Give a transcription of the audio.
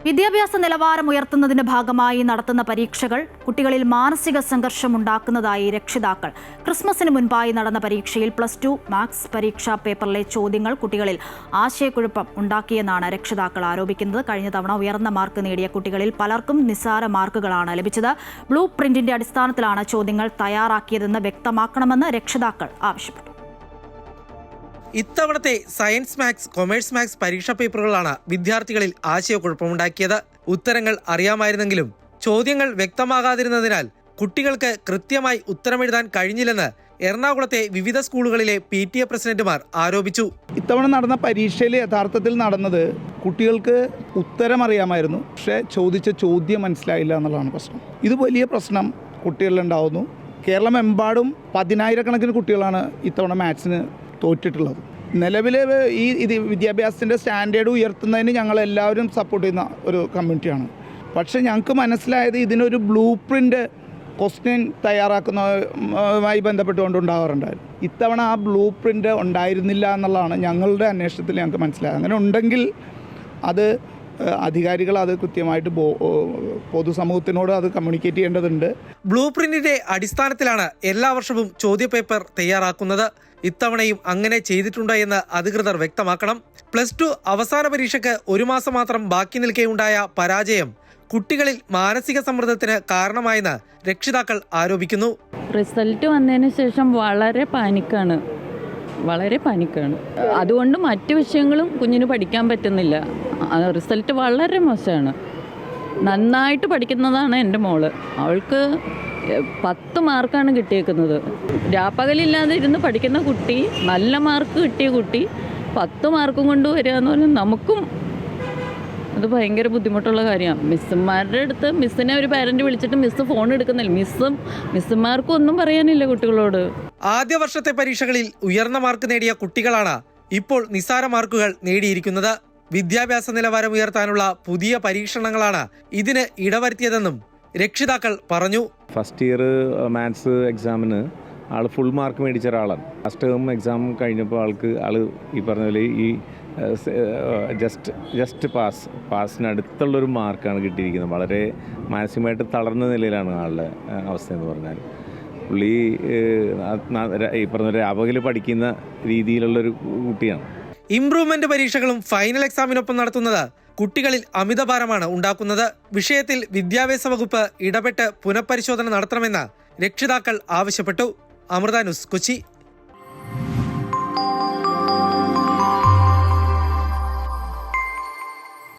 വിദ്യാഭ്യാസ നിലവാരം ഉയർത്തുന്നതിന്റെ ഭാഗമായി നടത്തുന്ന പരീക്ഷകൾ കുട്ടികളിൽ മാനസിക സംഘർഷം ഉണ്ടാക്കുന്നതായി രക്ഷിതാക്കൾ. ക്രിസ്മസിന് മുൻപായി നടന്ന പരീക്ഷയിൽ +2 മാത്സ് പരീക്ഷാ പേപ്പറിലെ ചോദ്യങ്ങൾ കുട്ടികളിൽ ആശയക്കുഴപ്പം ഉണ്ടാക്കിയെന്നാണ് രക്ഷിതാക്കൾ ആരോപിക്കുന്നത്. കഴിഞ്ഞ തവണ ഉയർന്ന മാർക്ക് നേടിയ കുട്ടികളിൽ പലർക്കും നിസ്സാര മാർക്കുകളാണ് ലഭിച്ചത്. ബ്ലൂ പ്രിന്റിന്റെ അടിസ്ഥാനത്തിലാണ് ചോദ്യങ്ങൾ തയ്യാറാക്കിയതെന്ന് വ്യക്തമാക്കണമെന്ന് രക്ഷിതാക്കൾ ആവശ്യപ്പെട്ടു. ഇത്തവണത്തെ സയൻസ് മാത്സ്, കൊമേഴ്സ് മാത്സ് പരീക്ഷാ പേപ്പറുകളാണ് വിദ്യാർത്ഥികളിൽ ആശയക്കുഴപ്പമുണ്ടാക്കിയത്. ഉത്തരങ്ങൾ അറിയാമായിരുന്നെങ്കിലും ചോദ്യങ്ങൾ വ്യക്തമാകാതിരുന്നതിനാൽ കുട്ടികൾക്ക് കൃത്യമായി ഉത്തരമെഴുതാൻ കഴിഞ്ഞില്ലെന്ന് എറണാകുളത്തെ വിവിധ സ്കൂളുകളിലെ PTA പ്രസിഡന്റുമാർ ആരോപിച്ചു. ഇത്തവണ നടന്ന പരീക്ഷയിൽ യഥാർത്ഥത്തിൽ നടന്നത് കുട്ടികൾക്ക് ഉത്തരം അറിയാമായിരുന്നു, പക്ഷേ ചോദിച്ച ചോദ്യം മനസ്സിലായില്ല എന്നുള്ളതാണ് പ്രശ്നം. ഇത് വലിയ പ്രശ്നം കുട്ടികളിലുണ്ടാവുന്നു. കേരളമെമ്പാടും 10,000-കണക്കിന് കുട്ടികളാണ് ഇത്തവണ മാത്സിന് തോറ്റിട്ടുള്ളത്. നിലവിൽ ഇത് വിദ്യാഭ്യാസത്തിൻ്റെ സ്റ്റാൻഡേർഡ് ഉയർത്തുന്നതിന് ഞങ്ങളെല്ലാവരും സപ്പോർട്ട് ചെയ്യുന്ന ഒരു കമ്മ്യൂണിറ്റിയാണ്. പക്ഷേ ഞങ്ങൾക്ക് മനസ്സിലായത് ഇതിനൊരു ബ്ലൂ പ്രിൻ്റ് ക്വസ്റ്റ്യൻ തയ്യാറാക്കുന്നതുമായി ബന്ധപ്പെട്ടുകൊണ്ടുണ്ടാകാറുണ്ടായിരുന്നു. ഇത്തവണ ആ ബ്ലൂ പ്രിൻ്റ് ഉണ്ടായിരുന്നില്ല എന്നുള്ളതാണ് ഞങ്ങളുടെ അന്വേഷണത്തിൽ ഞങ്ങൾക്ക് മനസ്സിലായത്. അങ്ങനെ ഉണ്ടെങ്കിൽ അത് അധികാരികൾ അത് കൃത്യമായിട്ട് പൊതുസമൂഹത്തിനോട് അത് കമ്മ്യൂണിക്കേറ്റ് ചെയ്യേണ്ടതുണ്ട്. ബ്ലൂ പ്രിന്റിന്റെ അടിസ്ഥാനത്തിലാണ് എല്ലാ വർഷവും ചോദ്യപേപ്പർ തയ്യാറാക്കുന്നത്. ഇത്തവണയും അങ്ങനെ ചെയ്തിട്ടുണ്ടോ എന്ന് അധികൃതർ വ്യക്തമാക്കണം. +2 അവസാന പരീക്ഷയ്ക്ക് 1 മാസം മാത്രം ബാക്കി നിൽക്കെയുണ്ടായ പരാജയം കുട്ടികളിൽ മാനസിക സമ്മർദ്ദത്തിന് കാരണമായെന്ന് രക്ഷിതാക്കൾ ആരോപിക്കുന്നു. റിസൾട്ട് വന്നതിന് ശേഷം വളരെ പാനിക്കാണ്. അതുകൊണ്ട് മറ്റു വിഷയങ്ങളും കുഞ്ഞിന് പഠിക്കാൻ പറ്റുന്നില്ല. റിസൾട്ട് വളരെ മോശമാണ്. നന്നായിട്ട് പഠിക്കുന്നതാണ് എൻ്റെ മോള്. അവൾക്ക് 10 മാർക്കാണ് കിട്ടിയേക്കുന്നത്. രാപ്പകലില്ലാതെ ഇരുന്ന് പഠിക്കുന്ന കുട്ടി, നല്ല മാർക്ക് കിട്ടിയ കുട്ടി 10 മാർക്കും കൊണ്ട് വരിക എന്ന് പറഞ്ഞാൽ നമുക്കും അത് ഭയങ്കര ബുദ്ധിമുട്ടുള്ള കാര്യമാണ്. മിസ്സുമാരുടെ അടുത്ത് മിസ്സിനെ ഒരു പാരന്റ് വിളിച്ചിട്ട് മിസ്സ് ഫോൺ എടുക്കുന്നില്ല. മിസ്സുമാർക്കും ഒന്നും പറയാനില്ല കുട്ടികളോട്. ആദ്യ വർഷത്തെ പരീക്ഷകളിൽ ഉയർന്ന മാർക്ക് നേടിയ കുട്ടികളാണ് ഇപ്പോൾ നിസ്സാര മാർക്കുകൾ നേടിയിരിക്കുന്നത്. വിദ്യാഭ്യാസ നിലവാരം ഉയർത്താനുള്ള പുതിയ പരീക്ഷണങ്ങളാണ് ഇതിന് ഇടവരുത്തിയതെന്നും രക്ഷിതാക്കൾ പറഞ്ഞു. ഫസ്റ്റ് ഇയർ മാത്സ് എക്സാമിന് ആൾ ഫുൾ മാർക്ക് മേടിച്ച ഒരാളാണ്. ഫസ്റ്റ് ടേം എക്സാം കഴിഞ്ഞപ്പോൾ ആൾ ഈ പറഞ്ഞ പോലെ ഈ ജസ്റ്റ് പാസിനടുത്തുള്ളൊരു മാർക്കാണ് കിട്ടിയിരിക്കുന്നത്. വളരെ മാനസികമായിട്ട് തളർന്ന നിലയിലാണ് ആളുടെ അവസ്ഥ എന്ന് പറഞ്ഞാൽ. പുള്ളി ഈ പറഞ്ഞ രാപകൽ പഠിക്കുന്ന രീതിയിലുള്ളൊരു കുട്ടിയാണ്. ഇംപ്രൂവ്മെന്റ് പരീക്ഷകളും ഫൈനൽ എക്സാമിനൊപ്പം നടത്തുന്നത് കുട്ടികളിൽ അമിതഭാരമാണ് ഉണ്ടാക്കുന്നത്. വിഷയത്തിൽ വിദ്യാഭ്യാസ വകുപ്പ് ഇടപെട്ട് പുനഃപരിശോധന നടത്തണമെന്ന് രക്ഷിതാക്കൾ ആവശ്യപ്പെട്ടു. അമൃത ന്യൂസ്, കൊച്ചി.